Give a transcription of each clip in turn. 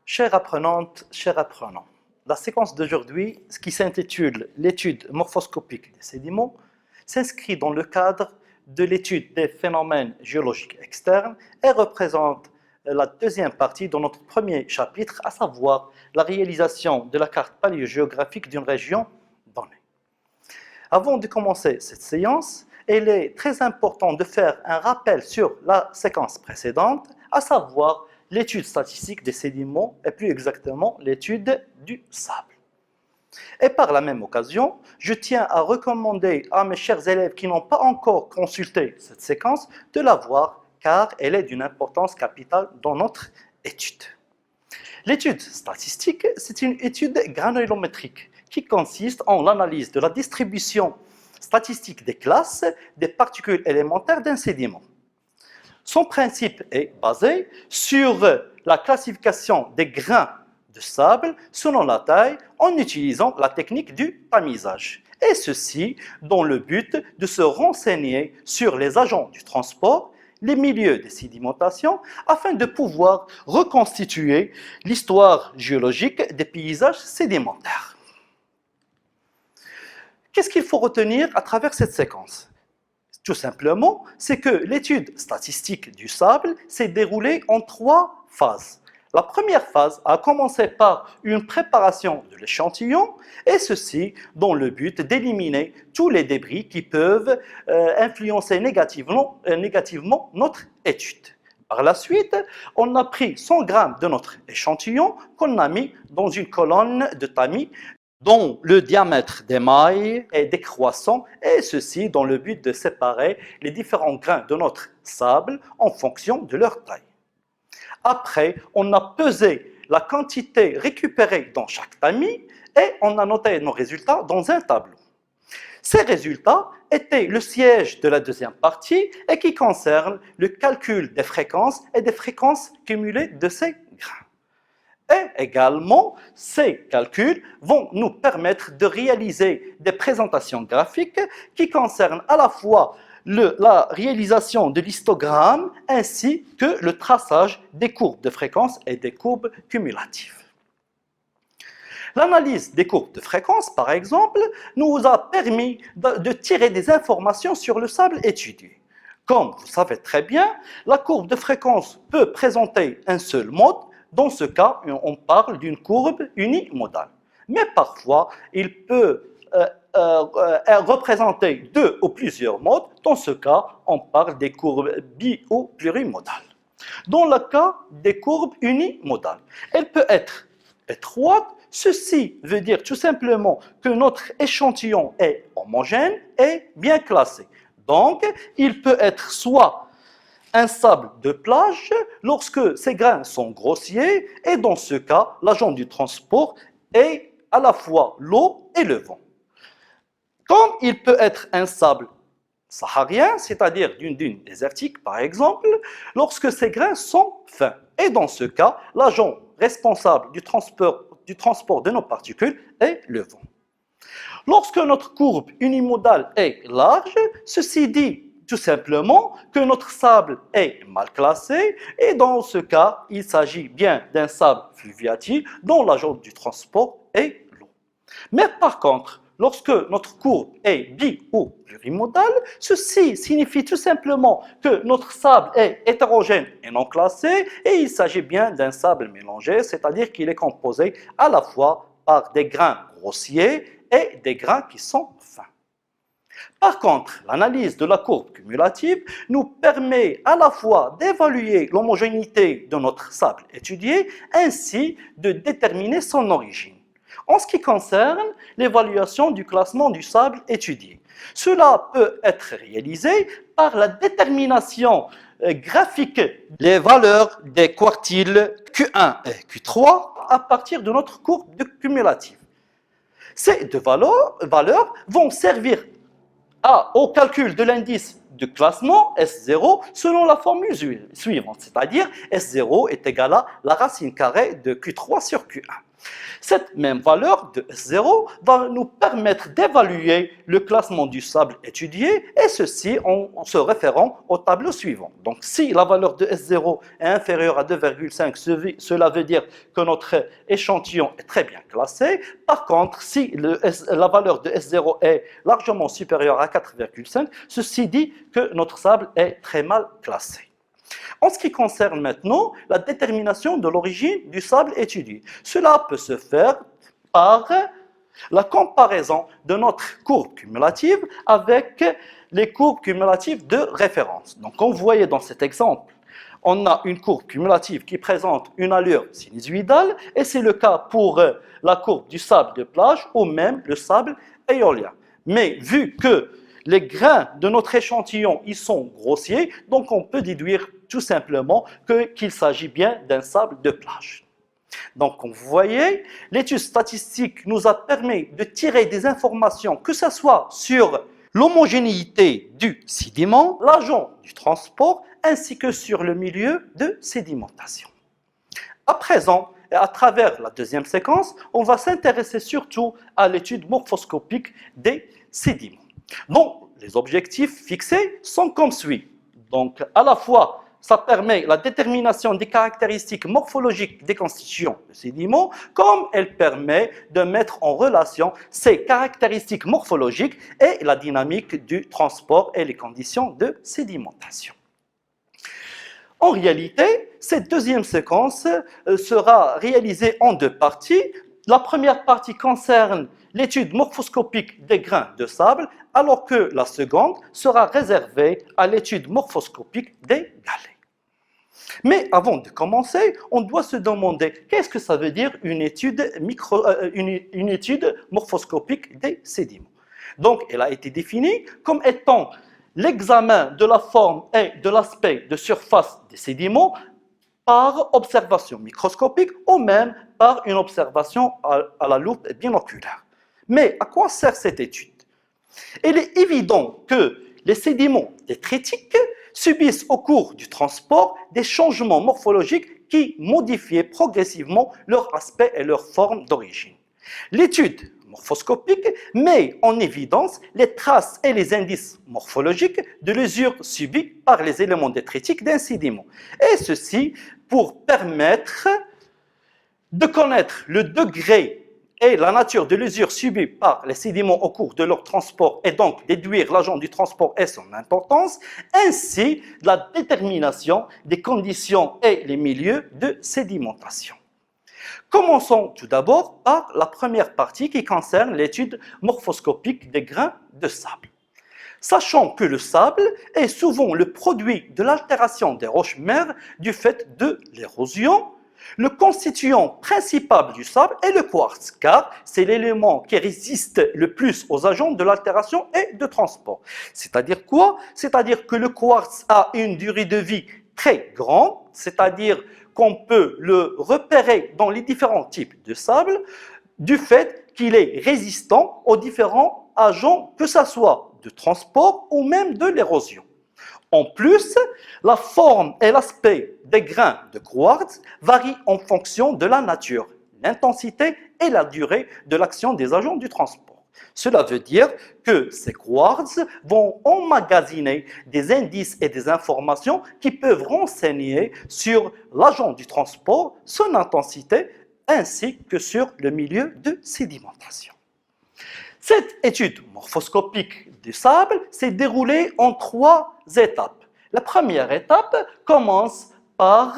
Chères apprenantes, chers apprenants, la séquence d'aujourd'hui, ce qui s'intitule l'étude morphoscopique des sédiments, s'inscrit dans le cadre de l'étude des phénomènes géologiques externes et représente la deuxième partie de notre premier chapitre, à savoir la réalisation de la carte paléogéographique d'une région donnée. Avant de commencer cette séance, il est très important de faire un rappel sur la séquence précédente, à savoir l'étude statistique des sédiments et plus exactement l'étude du sable. Et par la même occasion, je tiens à recommander à mes chers élèves qui n'ont pas encore consulté cette séquence de la voir car elle est d'une importance capitale dans notre étude. L'étude statistique, c'est une étude granulométrique qui consiste en l'analyse de la distribution statistique des classes des particules élémentaires d'un sédiment. Son principe est basé sur la classification des grains de sable selon la taille en utilisant la technique du tamisage. Et ceci dans le but de se renseigner sur les agents du transport, les milieux de sédimentation, afin de pouvoir reconstituer l'histoire géologique des paysages sédimentaires. Qu'est-ce qu'il faut retenir à travers cette séquence ? Tout simplement, c'est que l'étude statistique du sable s'est déroulée en 3 phases. La première phase a commencé par une préparation de l'échantillon, et ceci dans le but d'éliminer tous les débris qui peuvent influencer négativement notre étude. Par la suite, on a pris 100 grammes de notre échantillon qu'on a mis dans une colonne de tamis dont le diamètre des mailles est décroissant, et ceci dans le but de séparer les différents grains de notre sable en fonction de leur taille. Après, on a pesé la quantité récupérée dans chaque tamis et on a noté nos résultats dans un tableau. Ces résultats étaient le siège de la deuxième partie et qui concerne le calcul des fréquences et des fréquences cumulées de ces grains. Et également, ces calculs vont nous permettre de réaliser des présentations graphiques qui concernent à la fois la réalisation de l'histogramme ainsi que le traçage des courbes de fréquence et des courbes cumulatives. L'analyse des courbes de fréquence, par exemple, nous a permis de tirer des informations sur le sable étudié. Comme vous savez très bien, la courbe de fréquence peut présenter un seul mode. Dans ce cas, on parle d'une courbe unimodale. Mais parfois, il peut représenter 2 ou plusieurs modes. Dans ce cas, on parle des courbes bi- ou plurimodales. Dans le cas des courbes unimodales, elle peut être étroite. Ceci veut dire tout simplement que notre échantillon est homogène et bien classé. Donc, il peut être soit un sable de plage lorsque ces grains sont grossiers, et dans ce cas, l'agent du transport est à la fois l'eau et le vent. Comme il peut être un sable saharien, c'est-à-dire d'une dune désertique par exemple, lorsque ces grains sont fins. Et dans ce cas, l'agent responsable du transport de nos particules est le vent. Lorsque notre courbe unimodale est large, ceci dit tout simplement que notre sable est mal classé, et dans ce cas, il s'agit bien d'un sable fluviatile dont l'agent du transport est l'eau. Mais par contre, lorsque notre courbe est bi- ou plurimodale, ceci signifie tout simplement que notre sable est hétérogène et non classé, et il s'agit bien d'un sable mélangé, c'est-à-dire qu'il est composé à la fois par des grains grossiers et des grains qui sont fins. Par contre, l'analyse de la courbe cumulative nous permet à la fois d'évaluer l'homogénéité de notre sable étudié ainsi de déterminer son origine. En ce qui concerne l'évaluation du classement du sable étudié, cela peut être réalisé par la détermination graphique des valeurs des quartiles Q1 et Q3 à partir de notre courbe cumulative. Ces deux valeurs vont servir au calcul de l'indice de classement S0 selon la formule suivante, c'est-à-dire S0 est égal à la racine carrée de Q3 sur Q1. Cette même valeur de S0 va nous permettre d'évaluer le classement du sable étudié, et ceci en se référant au tableau suivant. Donc si la valeur de S0 est inférieure à 2,5, cela veut dire que notre échantillon est très bien classé. Par contre, si la valeur de S0 est largement supérieure à 4,5, ceci dit que notre sable est très mal classé. En ce qui concerne maintenant la détermination de l'origine du sable étudié, cela peut se faire par la comparaison de notre courbe cumulative avec les courbes cumulatives de référence. Donc, comme vous voyez dans cet exemple, on a une courbe cumulative qui présente une allure sinusoïdale, et c'est le cas pour la courbe du sable de plage ou même le sable éolien. Mais vu que les grains de notre échantillon ils sont grossiers, donc on peut déduire tout simplement qu'il s'agit bien d'un sable de plage. Donc, comme vous voyez, l'étude statistique nous a permis de tirer des informations, que ce soit sur l'homogénéité du sédiment, l'agent du transport, ainsi que sur le milieu de sédimentation. À présent, et à travers la deuxième séquence, on va s'intéresser surtout à l'étude morphoscopique des sédiments. Donc, les objectifs fixés sont comme suit. Donc, à la fois, ça permet la détermination des caractéristiques morphologiques des constituants de sédiments, comme elle permet de mettre en relation ces caractéristiques morphologiques et la dynamique du transport et les conditions de sédimentation. En réalité, cette deuxième séquence sera réalisée en deux parties. La première partie concerne l'étude morphoscopique des grains de sable, alors que la seconde sera réservée à l'étude morphoscopique des galets. Mais avant de commencer, on doit se demander qu'est-ce que ça veut dire une étude morphoscopique des sédiments. Donc, elle a été définie comme étant l'examen de la forme et de l'aspect de surface des sédiments par observation microscopique ou même par une observation à la loupe binoculaire. Mais à quoi sert cette étude? Il est évident que les sédiments détritiques subissent au cours du transport des changements morphologiques qui modifient progressivement leur aspect et leur forme d'origine. L'étude morphoscopique met en évidence les traces et les indices morphologiques de l'usure subie par les éléments détritiques d'un sédiment, et ceci pour permettre de connaître le degré et la nature de l'usure subie par les sédiments au cours de leur transport, et donc déduire l'agent du transport et son importance, ainsi la détermination des conditions et les milieux de sédimentation. Commençons tout d'abord par la première partie qui concerne l'étude morphoscopique des grains de sable. Sachant que le sable est souvent le produit de l'altération des roches-mères du fait de l'érosion, le constituant principal du sable est le quartz, car c'est l'élément qui résiste le plus aux agents de l'altération et de transport. C'est-à-dire quoi? C'est-à-dire que le quartz a une durée de vie très grande, c'est-à-dire qu'on peut le repérer dans les différents types de sable, du fait qu'il est résistant aux différents agents, que ce soit de transport ou même de l'érosion. En plus, la forme et l'aspect des grains de quartz varient en fonction de la nature, l'intensité et la durée de l'action des agents du transport. Cela veut dire que ces quartz vont emmagasiner des indices et des informations qui peuvent renseigner sur l'agent du transport, son intensité, ainsi que sur le milieu de sédimentation. Cette étude morphoscopique du sable s'est déroulée en 3 étapes. La première étape commence par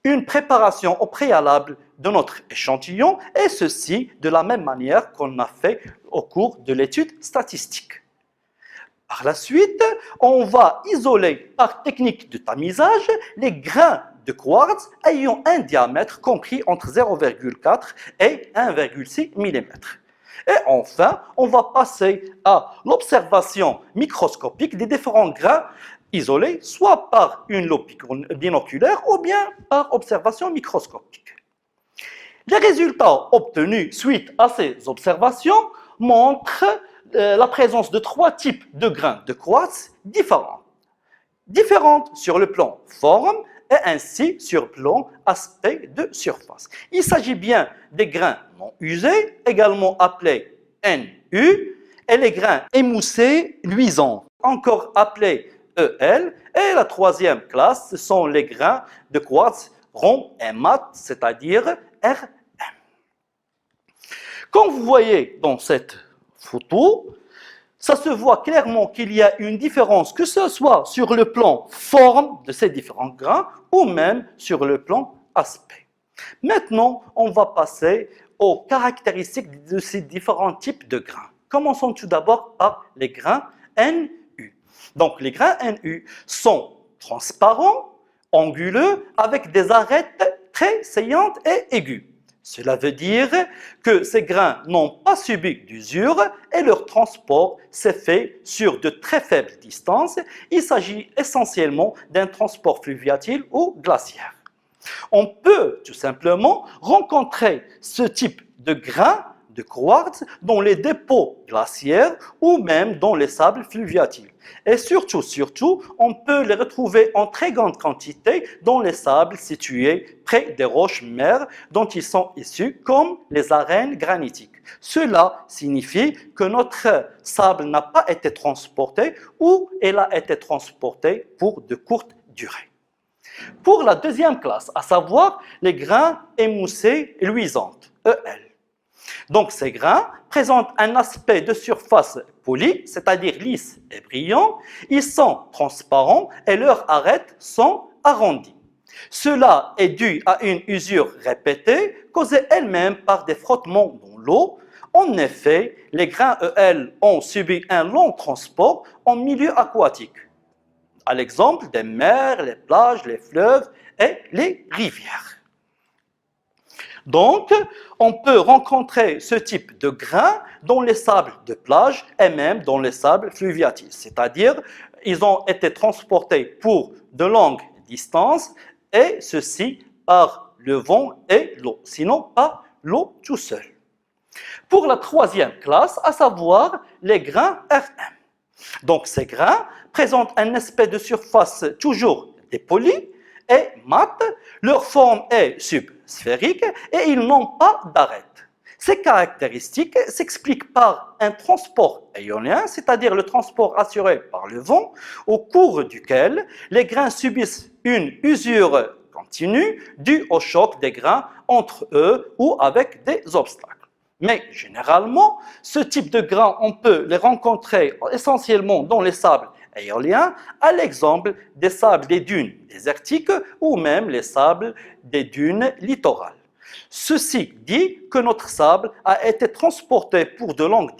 une préparation au préalable de notre échantillon, et ceci de la même manière qu'on a fait au cours de l'étude statistique. Par la suite, on va isoler par technique de tamisage les grains de quartz ayant un diamètre compris entre 0,4 et 1,6 mm. Et enfin, on va passer à l'observation microscopique des différents grains isolés, soit par une loupe binoculaire ou bien par observation microscopique. Les résultats obtenus suite à ces observations montrent la présence de 3 types de grains de quartz différents. Différentes sur le plan forme et ainsi sur plan aspect de surface. Il s'agit bien des grains non usés, également appelés NU, et les grains émoussés luisants, encore appelés EL. Et la troisième classe, ce sont les grains de quartz ronds et mat, c'est-à-dire RM. Comme vous voyez dans cette photo, ça se voit clairement qu'il y a une différence, que ce soit sur le plan forme de ces différents grains ou même sur le plan aspect. Maintenant, on va passer aux caractéristiques de ces différents types de grains. Commençons tout d'abord par les grains NU. Donc, les grains NU sont transparents, anguleux, avec des arêtes très saillantes et aiguës. Cela veut dire que ces grains n'ont pas subi d'usure et leur transport s'est fait sur de très faibles distances. Il s'agit essentiellement d'un transport fluviatile ou glaciaire. On peut tout simplement rencontrer ce type de grains de quartz dans les dépôts glaciaires ou même dans les sables fluviatiles. Et surtout, on peut les retrouver en très grande quantité dans les sables situés près des roches mères dont ils sont issus, comme les arènes granitiques. Cela signifie que notre sable n'a pas été transporté ou elle a été transportée pour de courtes durées. Pour la deuxième classe, à savoir les grains émoussés luisants, EL. Donc ces grains présentent un aspect de surface polie, c'est-à-dire lisse et brillant. Ils sont transparents et leurs arêtes sont arrondies. Cela est dû à une usure répétée causée elle-même par des frottements dans l'eau. En effet, les grains EL ont subi un long transport en milieu aquatique, à l'exemple des mers, les plages, les fleuves et les rivières. Donc, on peut rencontrer ce type de grains dans les sables de plage et même dans les sables fluviatiles, c'est-à-dire ils ont été transportés pour de longues distances et ceci par le vent et l'eau, sinon pas l'eau tout seul. Pour la troisième classe, à savoir les grains RM. Donc ces grains présentent un aspect de surface toujours dépoli et mat, leur forme est subsphérique et ils n'ont pas d'arête. Ces caractéristiques s'expliquent par un transport éolien, c'est-à-dire le transport assuré par le vent, au cours duquel les grains subissent une usure continue due au choc des grains entre eux ou avec des obstacles. Mais généralement, ce type de grains, on peut les rencontrer essentiellement dans les sables éoliens, à l'exemple des sables des dunes désertiques ou même les sables des dunes littorales. Ceci dit que notre sable a été transporté pour de longues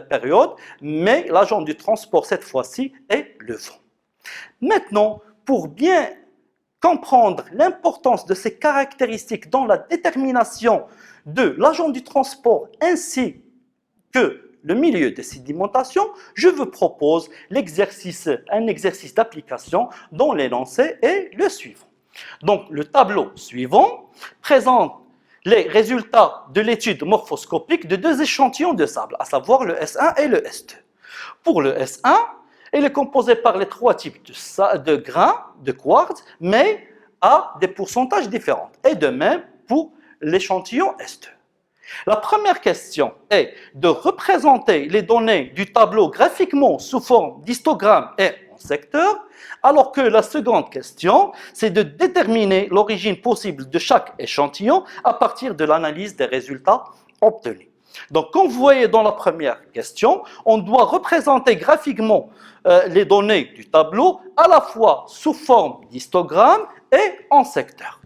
périodes, mais l'agent du transport cette fois-ci est le vent. Maintenant, pour bien comprendre l'importance de ces caractéristiques dans la détermination de l'agent du transport ainsi que le milieu de sédimentation, je vous propose un exercice d'application dont l'énoncé est le suivant. Donc, le tableau suivant présente les résultats de l'étude morphoscopique de deux échantillons de sable, à savoir le S1 et le S2. Pour le S1, il est composé par les trois types de grains de quartz, mais à des pourcentages différents. Et de même pour l'échantillon S2. La première question est de représenter les données du tableau graphiquement sous forme d'histogramme et en secteur, alors que la seconde question, c'est de déterminer l'origine possible de chaque échantillon à partir de l'analyse des résultats obtenus. Donc, comme vous voyez dans la première question, on doit représenter graphiquement les données du tableau à la fois sous forme d'histogramme et en secteur.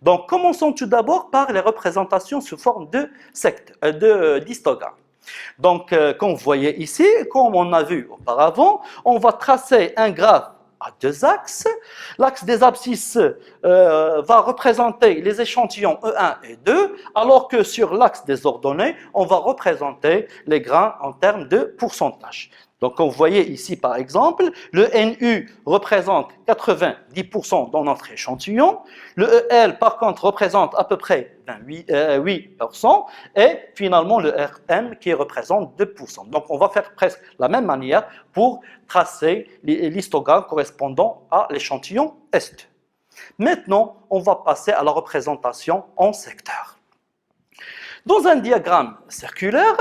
Donc, commençons tout d'abord par les représentations sous forme d'histogramme. Donc, comme vous voyez ici, comme on a vu auparavant, on va tracer un graphe à deux axes. L'axe des abscisses va représenter les échantillons E1 et 2, alors que sur l'axe des ordonnées, on va représenter les grains en termes de pourcentage. Donc, comme vous voyez ici, par exemple, le NU représente 90% dans notre échantillon. Le EL, par contre, représente à peu près 8%. Et finalement, le RM qui représente 2%. Donc, on va faire presque la même manière pour tracer l'histogramme correspondant à l'échantillon S2. Maintenant, on va passer à la représentation en secteurs. Dans un diagramme circulaire,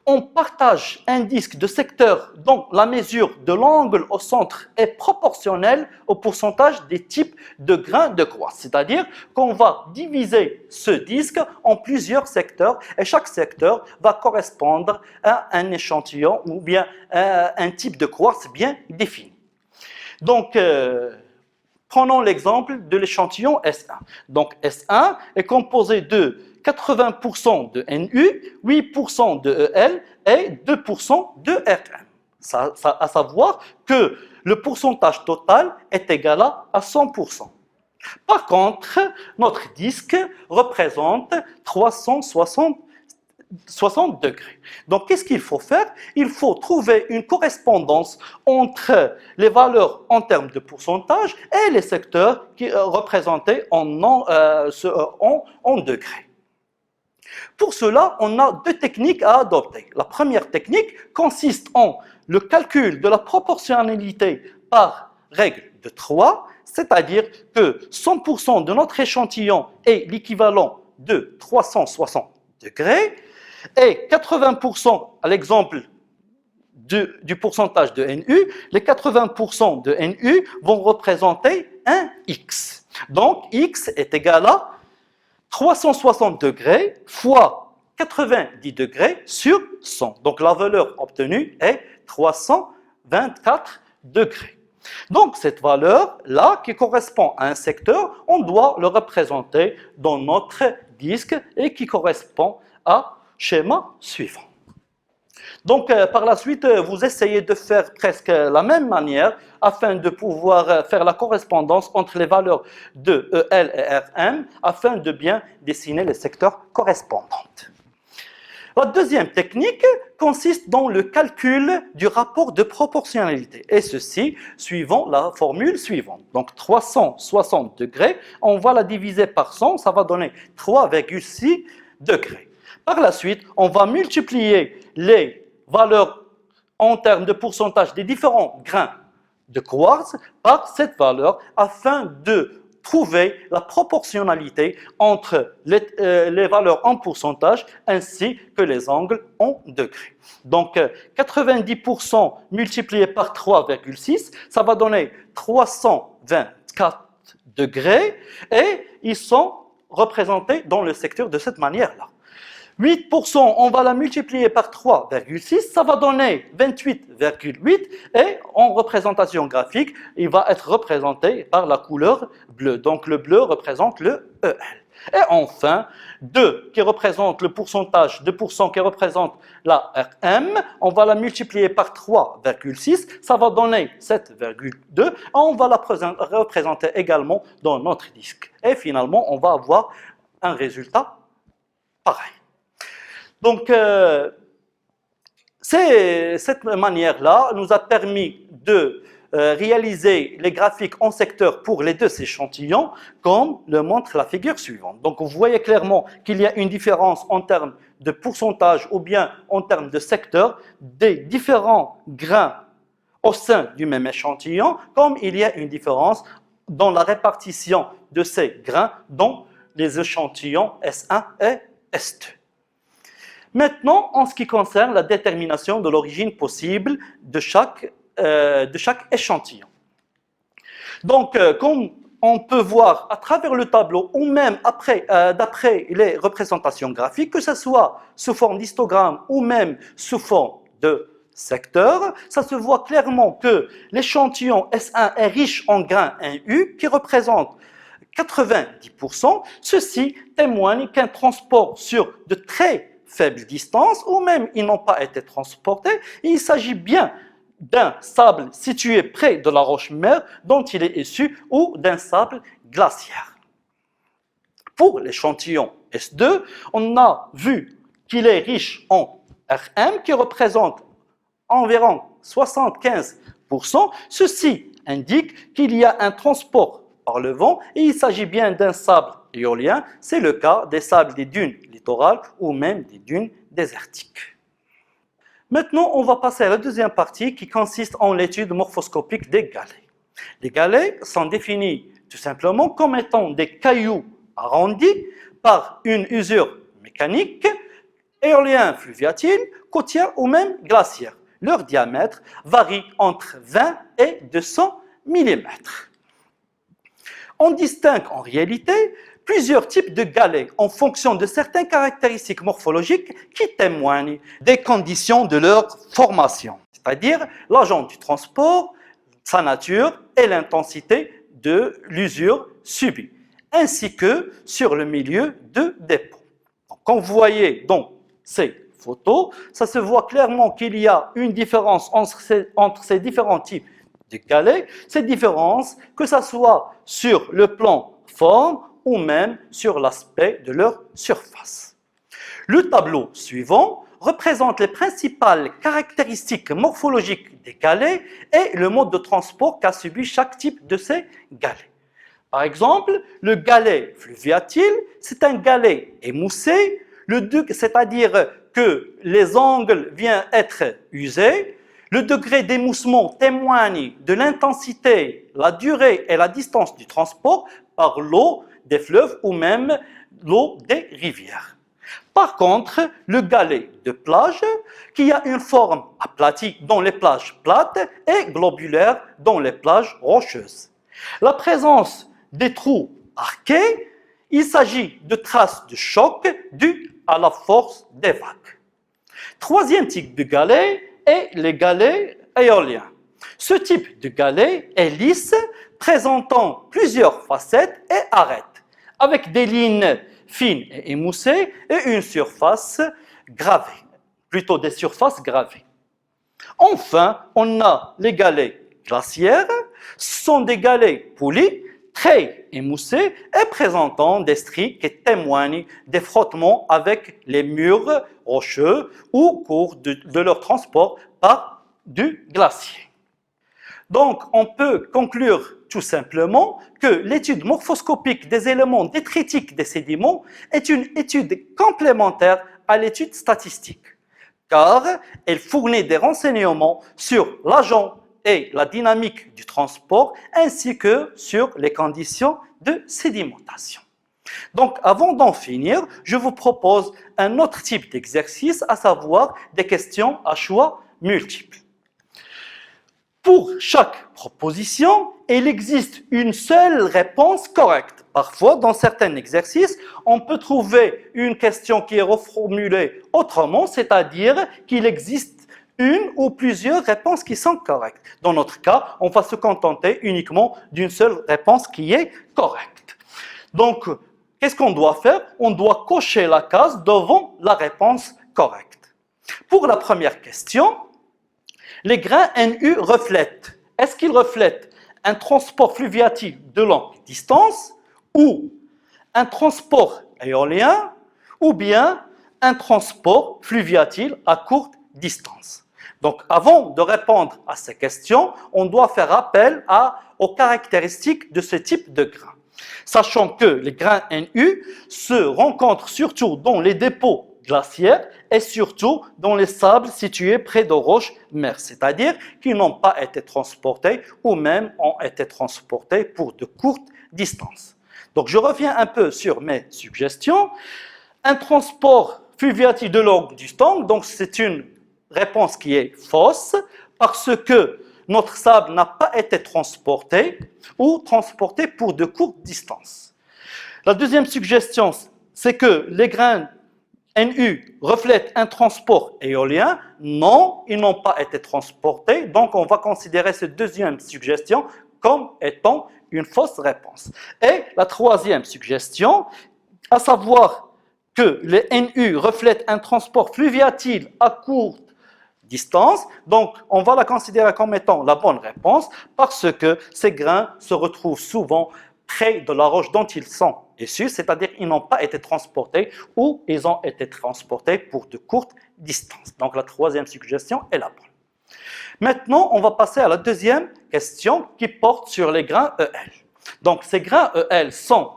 on partage un disque de secteur dont la mesure de l'angle au centre est proportionnelle au pourcentage des types de grains de quartz. C'est-à-dire qu'on va diviser ce disque en plusieurs secteurs et chaque secteur va correspondre à un échantillon ou bien à un type de quartz bien défini. Donc, prenons l'exemple de l'échantillon S1. Donc, S1 est composé de 80% de Nu, 8% de EL et 2% de Rm. À savoir que le pourcentage total est égal à 100%. Par contre, notre disque représente 360 degrés. Donc, qu'est-ce qu'il faut faire? Il faut trouver une correspondance entre les valeurs en termes de pourcentage et les secteurs qui représentés en degrés. Pour cela, on a deux techniques à adopter. La première technique consiste en le calcul de la proportionnalité par règle de 3, c'est-à-dire que 100% de notre échantillon est l'équivalent de 360 degrés et 80% à l'exemple du pourcentage de Nu, les 80% de Nu vont représenter un X. Donc, X est égal à 360 degrés fois 90 degrés sur 100. Donc, la valeur obtenue est 324 degrés. Donc, cette valeur-là, qui correspond à un secteur, on doit le représenter dans notre disque et qui correspond à schéma suivant. Donc, par la suite, vous essayez de faire presque la même manière afin de pouvoir faire la correspondance entre les valeurs de EL et Rm afin de bien dessiner les secteurs correspondants. La deuxième technique consiste dans le calcul du rapport de proportionnalité, et ceci suivant la formule suivante. Donc 360 degrés, on va la diviser par 100, ça va donner 3,6 degrés. Par la suite, on va multiplier les valeurs en termes de pourcentage des différents grains de quartz par cette valeur afin de trouver la proportionnalité entre les valeurs en pourcentage ainsi que les angles en degrés. Donc 90% multiplié par 3,6, ça va donner 324 degrés et ils sont représentés dans le secteur de cette manière-là. 8%, on va la multiplier par 3,6, ça va donner 28,8 et en représentation graphique, il va être représenté par la couleur bleue. Donc le bleu représente le EL. Et enfin, 2 qui représente le pourcentage, 2% qui représente la Rm, on va la multiplier par 3,6, ça va donner 7,2 et on va la représenter également dans notre disque. Et finalement, on va avoir un résultat pareil. Donc, cette manière-là nous a permis de réaliser les graphiques en secteur pour les deux échantillons, comme le montre la figure suivante. Donc, vous voyez clairement qu'il y a une différence en termes de pourcentage ou bien en termes de secteur des différents grains au sein du même échantillon, comme il y a une différence dans la répartition de ces grains dans les échantillons S1 et S2. Maintenant, en ce qui concerne la détermination de l'origine possible de chaque échantillon. Donc, comme on peut voir à travers le tableau ou même d'après les représentations graphiques, que ce soit sous forme d'histogramme ou même sous forme de secteur, ça se voit clairement que l'échantillon S1 est riche en grains Nu qui représentent 90%. Ceci témoigne qu'un transport sur de très faible distance ou même ils n'ont pas été transportés. Il s'agit bien d'un sable situé près de la roche-mère dont il est issu ou d'un sable glaciaire. Pour l'échantillon S2, on a vu qu'il est riche en Rm qui représente environ 75%. Ceci indique qu'il y a un transport par le vent et il s'agit bien d'un sable éolien. C'est le cas des sables des dunes littorales ou même des dunes désertiques. Maintenant, on va passer à la deuxième partie qui consiste en l'étude morphoscopique des galets. Les galets sont définis tout simplement comme étant des cailloux arrondis par une usure mécanique, éolien fluviatile, côtière ou même glaciaire. Leur diamètre varie entre 20 et 200 mm. On distingue en réalité plusieurs types de galets en fonction de certaines caractéristiques morphologiques qui témoignent des conditions de leur formation, c'est-à-dire l'agent du transport, sa nature et l'intensité de l'usure subie, ainsi que sur le milieu de dépôt. Donc, quand vous voyez donc ces photos, ça se voit clairement qu'il y a une différence entre ces différents types de galets, ces différences, que ce soit sur le plan forme ou même sur l'aspect de leur surface. Le tableau suivant représente les principales caractéristiques morphologiques des galets et le mode de transport qu'a subi chaque type de ces galets. Par exemple, le galet fluviatile, c'est un galet émoussé, c'est-à-dire que les angles viennent être usés. Le degré d'émoussement témoigne de l'intensité, la durée et la distance du transport par l'eau des fleuves ou même l'eau des rivières. Par contre, le galet de plage, qui a une forme aplatie dans les plages plates et globulaire dans les plages rocheuses. La présence des trous arqués, il s'agit de traces de choc dues à la force des vagues. Troisième type de galet est les galets éoliens. Ce type de galet est lisse, présentant plusieurs facettes et arêtes, avec des lignes fines et émoussées et une surface gravée, plutôt des surfaces gravées. Enfin, on a les galets glaciaires. Ce sont des galets polis, très émoussés et présentant des stries qui témoignent des frottements avec les murs rocheux au cours de leur transport par du glacier. Donc, on peut conclure tout simplement que l'étude morphoscopique des éléments détritiques des sédiments est une étude complémentaire à l'étude statistique, car elle fournit des renseignements sur l'agent et la dynamique du transport, ainsi que sur les conditions de sédimentation. Donc, avant d'en finir, je vous propose un autre type d'exercice, à savoir des questions à choix multiples. Pour chaque proposition, il existe une seule réponse correcte. Parfois, dans certains exercices, on peut trouver une question qui est reformulée autrement, c'est-à-dire qu'il existe une ou plusieurs réponses qui sont correctes. Dans notre cas, on va se contenter uniquement d'une seule réponse qui est correcte. Donc, qu'est-ce qu'on doit faire? On doit cocher la case devant la réponse correcte. Pour la première question, les grains NU reflètent. Est-ce qu'ils reflètent un transport fluviatile de longue distance ou un transport éolien ou bien un transport fluviatile à courte distance? Donc, avant de répondre à ces questions, on doit faire appel aux caractéristiques de ce type de grains. Sachant que les grains NU se rencontrent surtout dans les dépôts glaciaires et surtout dans les sables situés près de roches-mères, c'est-à-dire qui n'ont pas été transportés ou même ont été transportés pour de courtes distances. Donc, je reviens un peu sur mes suggestions. Un transport fluviatile de longue distance, donc c'est une réponse qui est fausse parce que notre sable n'a pas été transporté ou transporté pour de courtes distances. La deuxième suggestion, c'est que les grains NU reflètent un transport éolien. Non, ils n'ont pas été transportés, donc on va considérer cette deuxième suggestion comme étant une fausse réponse. Et la troisième suggestion, à savoir que les NU reflètent un transport fluviatile à courte distance, donc on va la considérer comme étant la bonne réponse parce que ces grains se retrouvent souvent près de la roche dont ils sont issus, c'est-à-dire qu'ils n'ont pas été transportés ou ils ont été transportés pour de courtes distances. Donc la troisième suggestion est la bonne. Maintenant, on va passer à la deuxième question qui porte sur les grains EL. Donc ces grains EL sont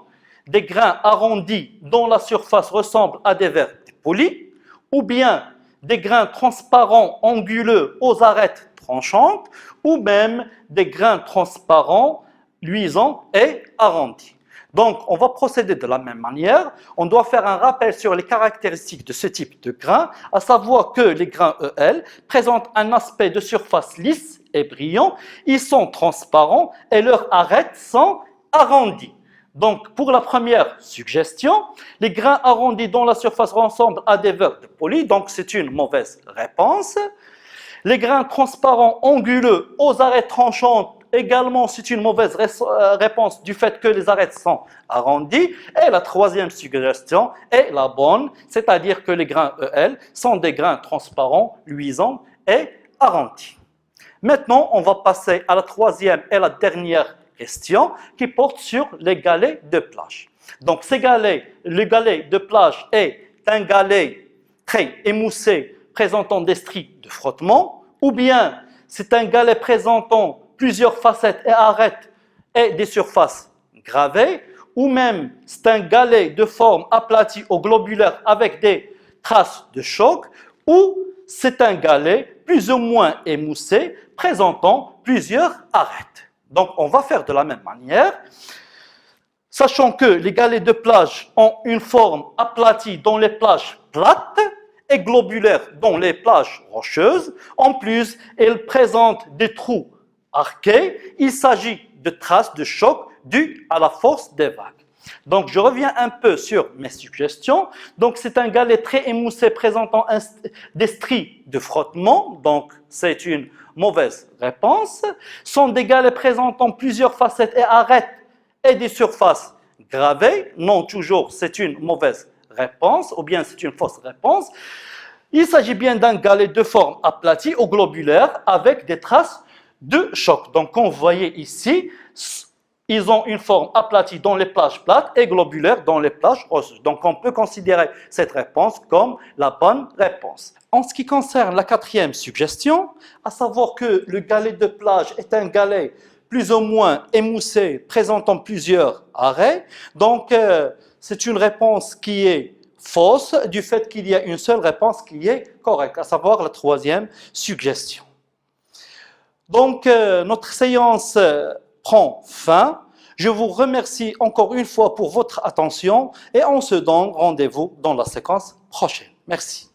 des grains arrondis dont la surface ressemble à des verres dépolis ou bien des grains transparents anguleux aux arêtes tranchantes ou même des grains transparents luisant et arrondi. Donc, on va procéder de la même manière. On doit faire un rappel sur les caractéristiques de ce type de grain, à savoir que les grains EL présentent un aspect de surface lisse et brillant, ils sont transparents et leurs arêtes sont arrondies. Donc, pour la première suggestion, les grains arrondis dont la surface ressemble à des verres de poli, donc c'est une mauvaise réponse. Les grains transparents anguleux aux arêtes tranchantes, également c'est une mauvaise réponse du fait que les arêtes sont arrondies. Et la troisième suggestion est la bonne, c'est-à-dire que les grains EL sont des grains transparents, luisants et arrondis. Maintenant, on va passer à la troisième et la dernière question qui porte sur les galets de plage. Donc, le galet de plage est un galet très émoussé présentant des stries de frottement, ou bien c'est un galet présentant plusieurs facettes et arêtes et des surfaces gravées, ou même c'est un galet de forme aplatie ou globulaire avec des traces de choc, ou c'est un galet plus ou moins émoussé présentant plusieurs arêtes. Donc, on va faire de la même manière, sachant que les galets de plage ont une forme aplatie dans les plages plates et globulaire dans les plages rocheuses. En plus, elles présentent des trous arqués. Il s'agit de traces de choc dues à la force des vagues. Donc, je reviens un peu sur mes suggestions. Donc, c'est un galet très émoussé présentant des stries de frottement. Donc, c'est une mauvaise réponse. Ce sont des galets présentant plusieurs facettes et arêtes et des surfaces gravées. Non, toujours, c'est une mauvaise réponse, ou bien c'est une fausse réponse. Il s'agit bien d'un galet de forme aplatie ou globulaire avec des traces de choc. Donc, comme vous voyez ici, ils ont une forme aplatie dans les plages plates et globulaire dans les plages rocheuses. Donc, on peut considérer cette réponse comme la bonne réponse. En ce qui concerne la quatrième suggestion, à savoir que le galet de plage est un galet plus ou moins émoussé, présentant plusieurs arrêts. Donc, c'est une réponse qui est fausse du fait qu'il y a une seule réponse qui est correcte, à savoir la troisième suggestion. Donc, notre séance prend fin. Je vous remercie encore une fois pour votre attention et on se donne rendez-vous dans la séquence prochaine. Merci.